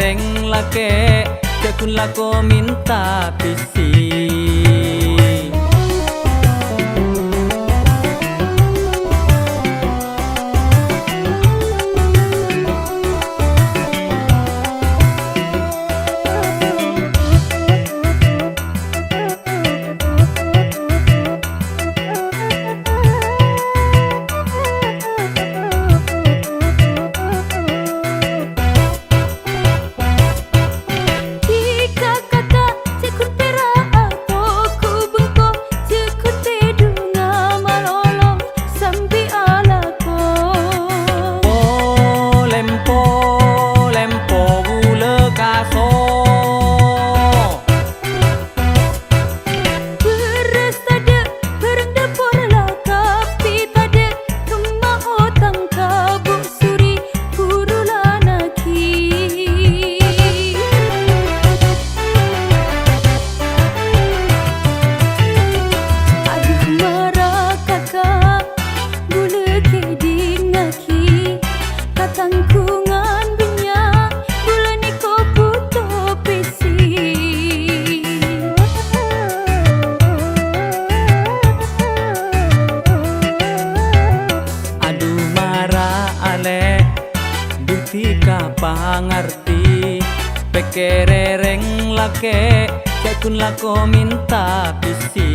kerereng lake jakun lako minta pisi. Pangarti pekerereng lake jakun lako minta pisi.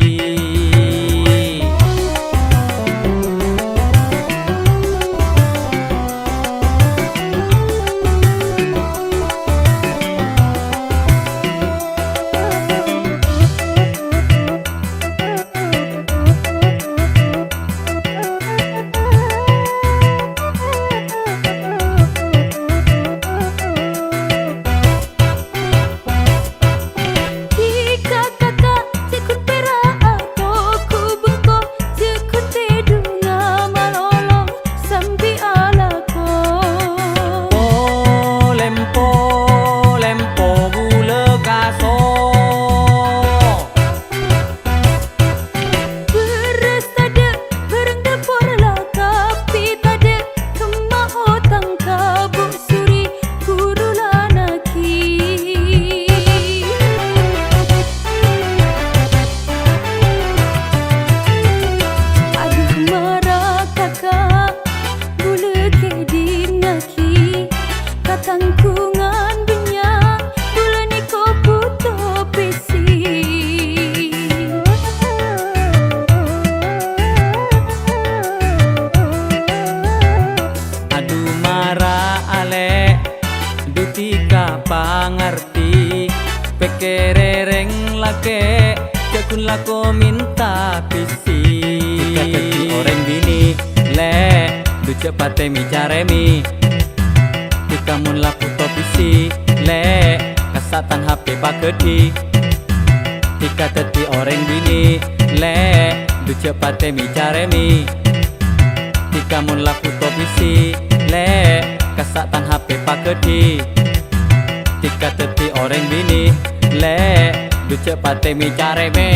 Pangarti pekerereng lake jakun lako minta pisi. Jika jadi orang bini le du cepate mi caremi. Jika mun laku to pisi le kasatan HP pakedi. Jika jadi orang bini le du cepate mi caremi. Jika mun laku to pisi le kasatan HP pakedi. Tika teti orang bini le du cepate mi careme.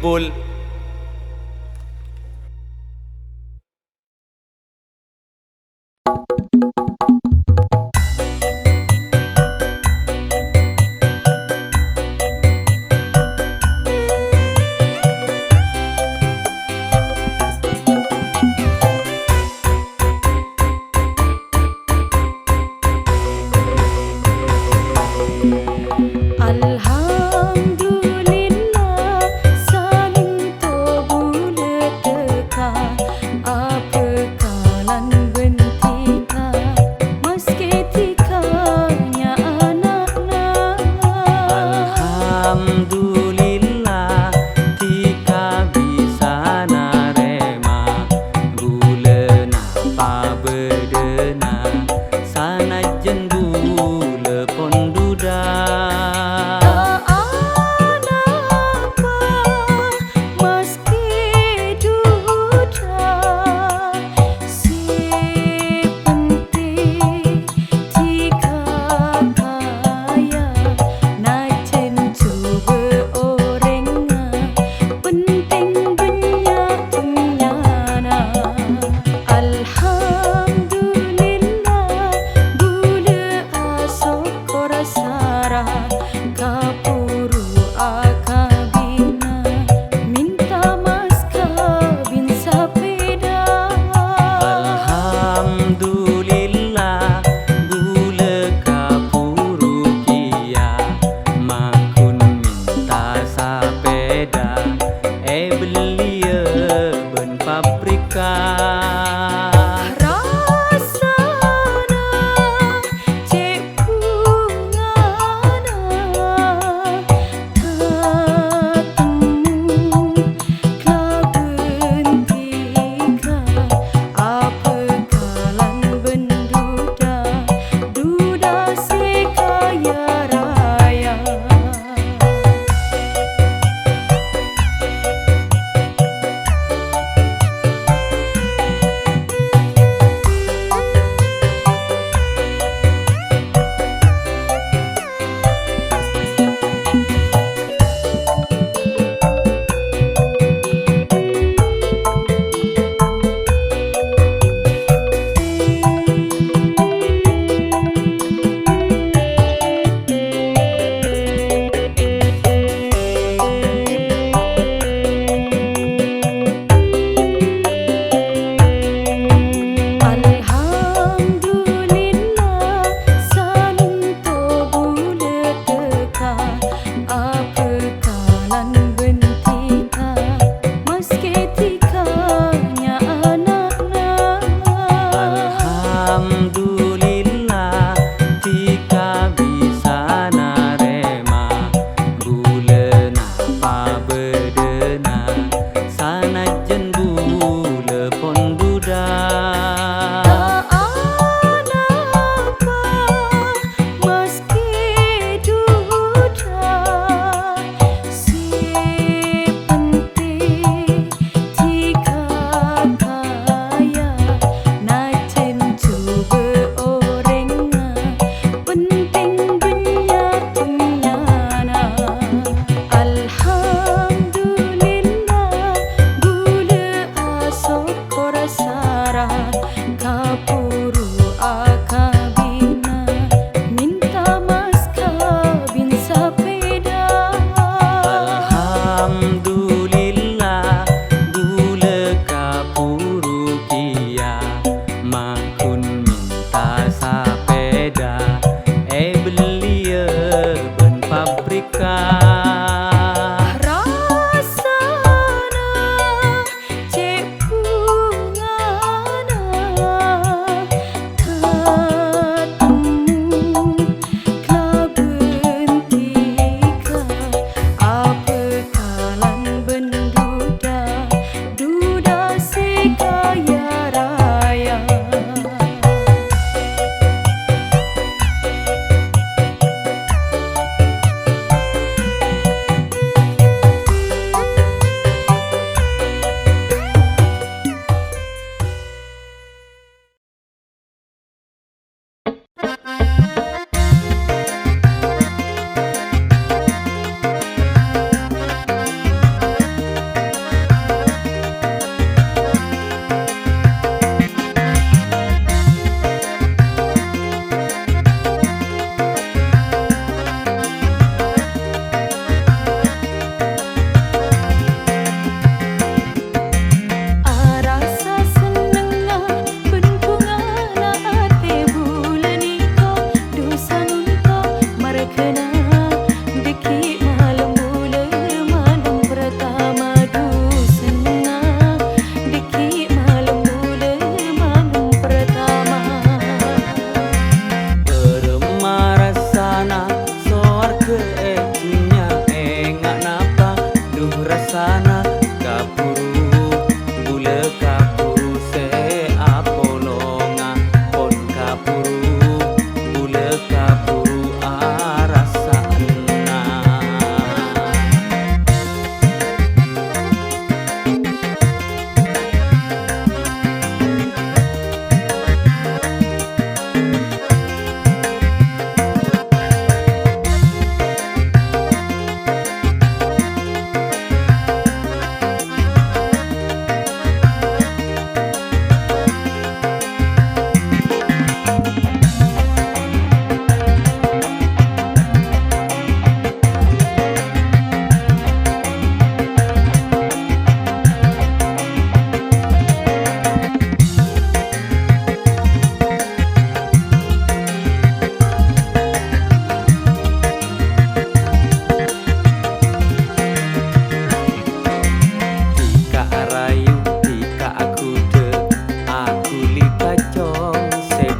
bul.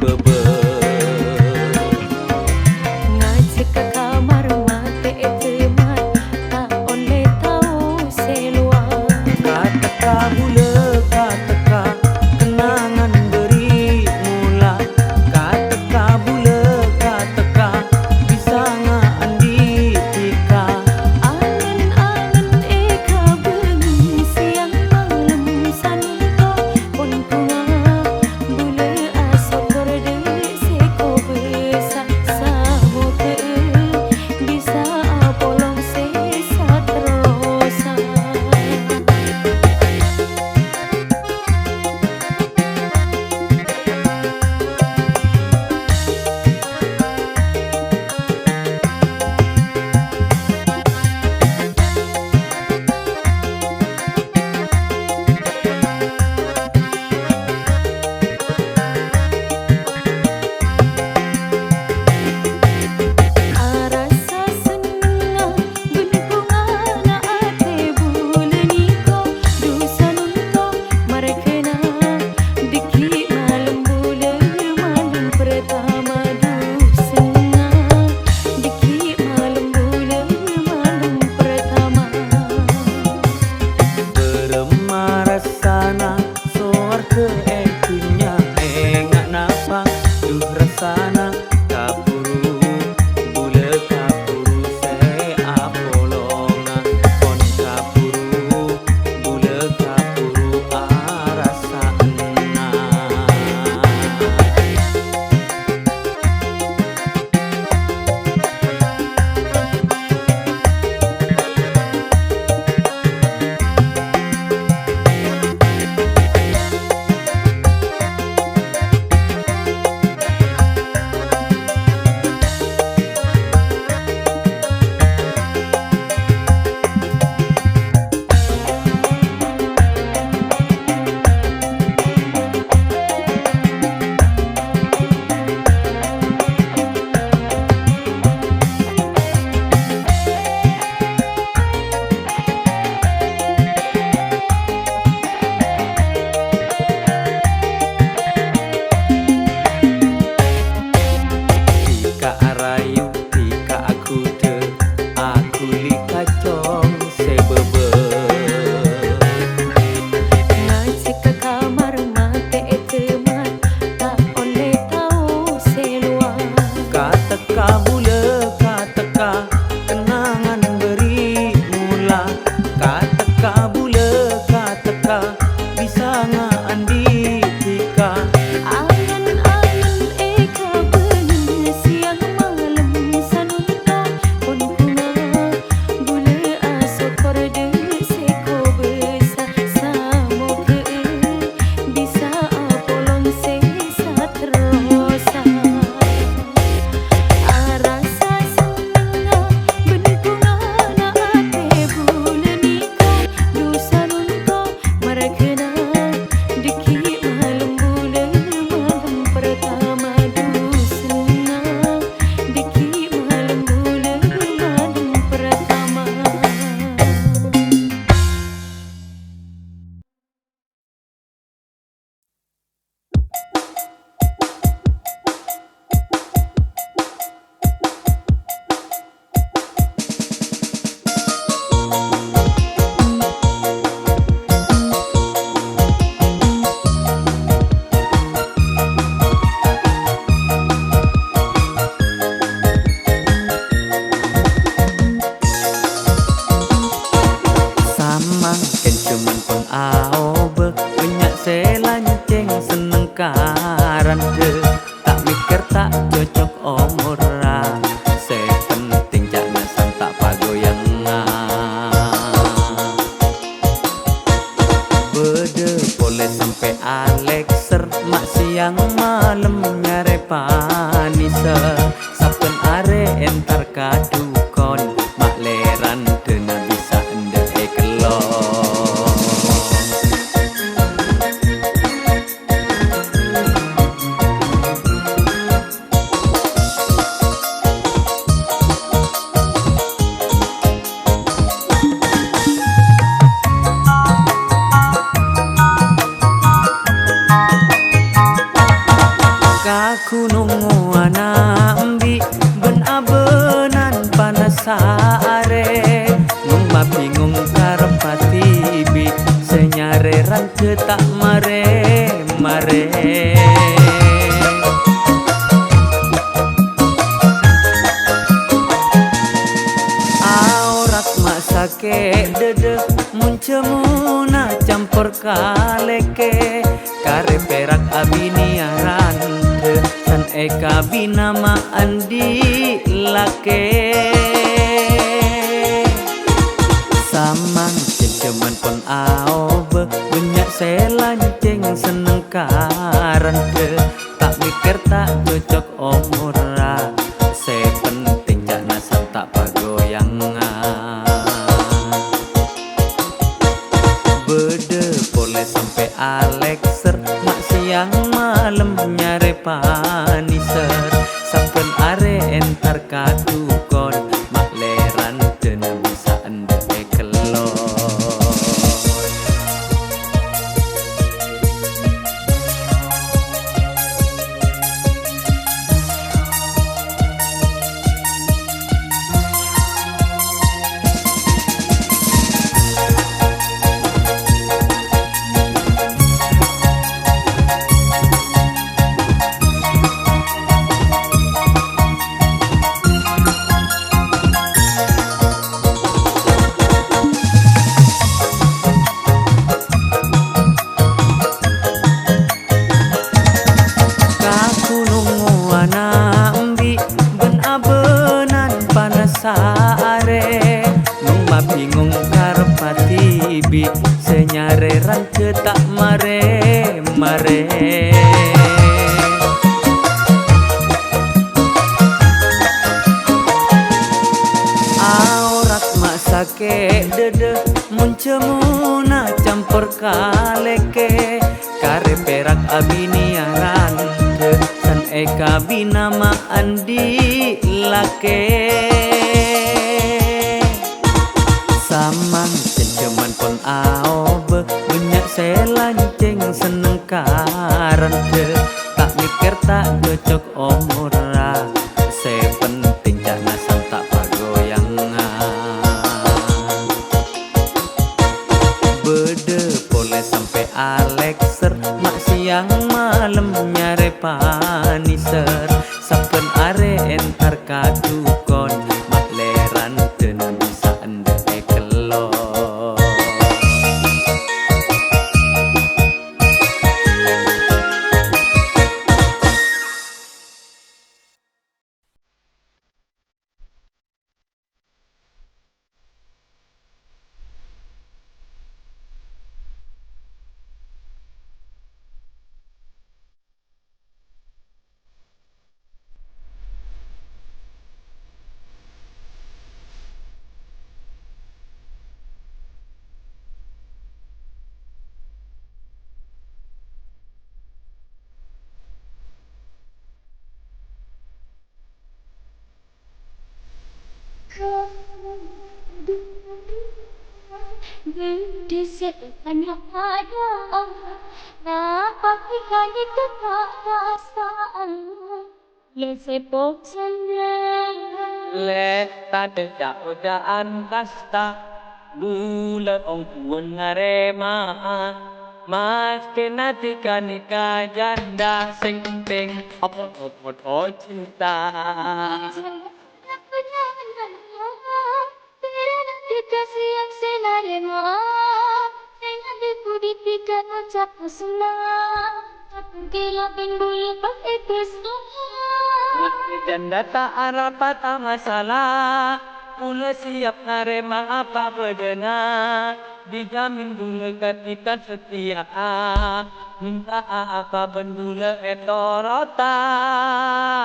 sebebe. Ngajak ke kamar mate teman, tak oleh tahu seluar. Kata bule kata kenangan beri mula. Kata bule kata bisa andi tika. Angen-angen eka bengi siang malam santo pun bunga bule asok korde seko besa samo ke bisa polong sesa terosa. Arasa senang benih bunga na ate bule niko dusa nunto marekena diki malam bule malam pertama dusenga diki malam bule malam pertama. Bermarasana soar ke ekunya engak napang duh rasana kapuru bule kapuru se apolonga kon kapuru bule kapuru arasana. Tika arayu tika aku te aku lika cong sebebe. Ngajak ke kamar mate teman, tak oleh tahu seluar. Kata bule kata kenangan beri mula. Kata bule kata bisa andi tika. Angen-angen eka bengi siang malam sanunto pun bunga bule asok korde seko besa samo ke bisa polong sesa terosa. Arasa senang benih bunga na ate bule niko dusa nunto marekena diki malam bule malam pertama dusenga diki malam bule malam pertama. Samang ken cuman peng aobe banyak selanceng seneng karan de tak mikir tak cocok omora se penting jangan santak pagoyang bede boleh sampai Alexer mak siang malam nyare panisa saben are entar kadukon mak leran dena bisa ende kelong. Kaku nungu anambi ben abenan panasare nung bingung karepati bi senyare rante tak mare mare aurat masake dede muncemuna campur kaleke kare perak abiniaran san eka binama andi lake samang cengceman pon aobe banyak selanceng seneng karan ke tak mikir tak cocok omura se penting jana tak pagoyangan bede boleh sampai Alexer mak siang malam nyare paniser sampen are entar kadukon mak leran den bisa ende kelon sare nung bingung karepati bi senyare rante tak mare mare aurat masake dede muncemuna campur kaleke kare perak abiniaran san eka binama andi lake samang cengceman pon aobe banyak selanceng seneng karan ke tak mikir tak cocok omura se penting jana tak pagoyangan bede boleh sampai Alexer mak siang malam nyare paniser sampen are entar kadukon mak leran den bisa ende kelon Hanya ada apa ikan itu tak perasaan sepok sendiri le tade daudaan kasta bulan ong puun ngarema mas kenati kanika janda sing penting apa cinta dikasih yang senarema dengan dipuditikan ucap senang gila bulu pakai kristus janda tak arapat masalah mula siap narema apa bedena dijamin dulu ketika setia minta apa bendula etorota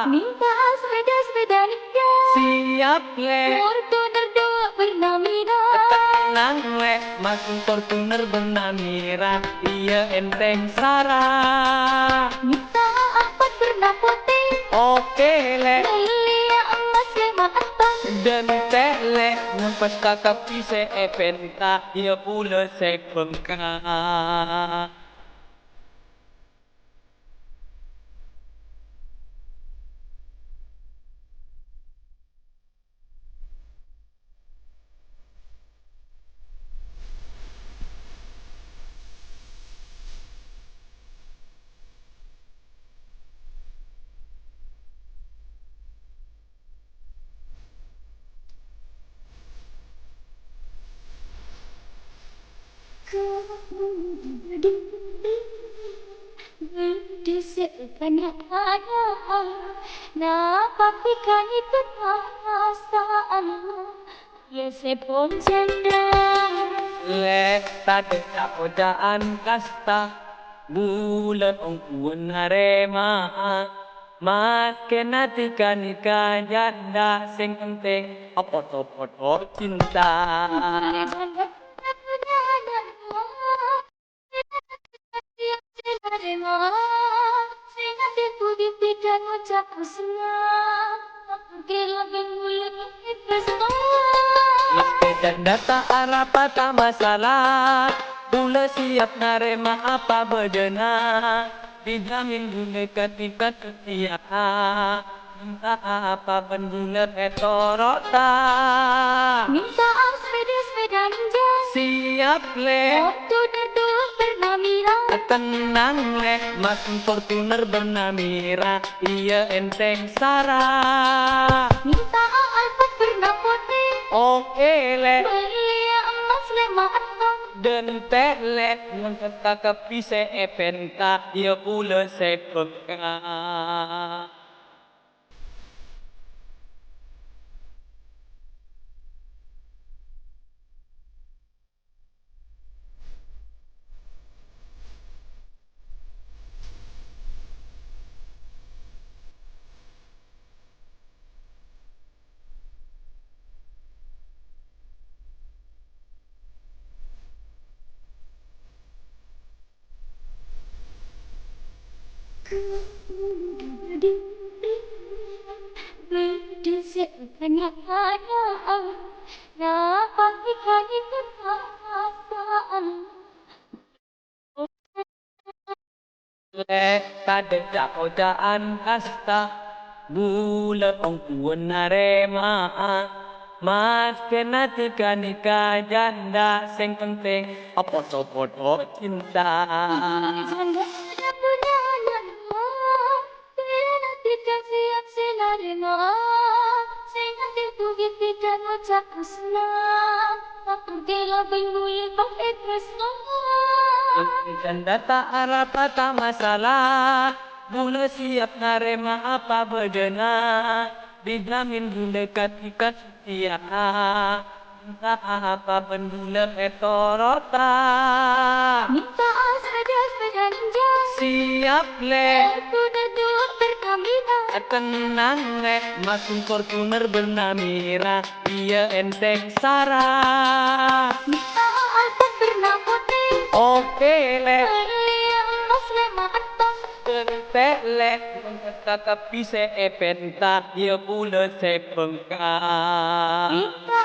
minta sepeda nikah siap le Fortuner dua bernamira tenang le masuk Fortuner bernamira iya enteng sarah minta apa pernah putih oke le Lia emas lima atang dan tele nampas kakak pise eventa ia pula sek bengkak Disipkan ada na papikan itu perasaan ya sepon cendera Le tade kodaan kasta bulan ongkuan harema makin hati kanika janda sing penting opot cinta dan data arah tak masalah Bula siap narema apa bedena Dijamin dunia ketika setia Minta apa bendula etorota Minta sepeda ninja Siap le Waktu duduk bernamira Tenang le Mesin Fortuner bernamira Iya enteng Sarah Minta Alphard warna putih Oke le Beli emas 5 atong Dan telet yang kakak pise epenta dia pula sepeka. Disipkan ada na papikan itu perasaan Le tade kodaan kasta bulan ongkuan harema mas kena tika nikah janda sing penting apa cinta Janda ada punya anak Bila nanti siap senarima Sing nanti bukit tidak ngucap senang Bila bingui pakai tresno dan data arah tak masalah Bula siap narema apa bedena Dijamin bunda dekat setia Minta apa bendula etorota Minta sepeda ninja Siap le Waktu duduk bernamira Tenang le Mesin Fortuner bernamira Iya enteng Sarah Minta Alphard warna putih Oke le Beli emas 5 atong Telet kakak pise epenta dia pula sepeka. Minta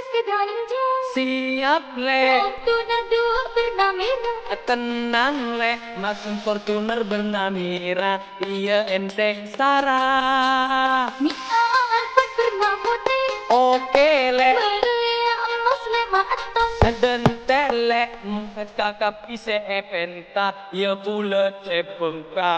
sepeda ninja Siap le Waktu duduk bernamira tenang le Mesin Fortuner bernamira Iya enteng Sarah Minta Alphard warna putih Oke le Beli emas 5 atong dan telek kakak pise epenta dia pula sepeka.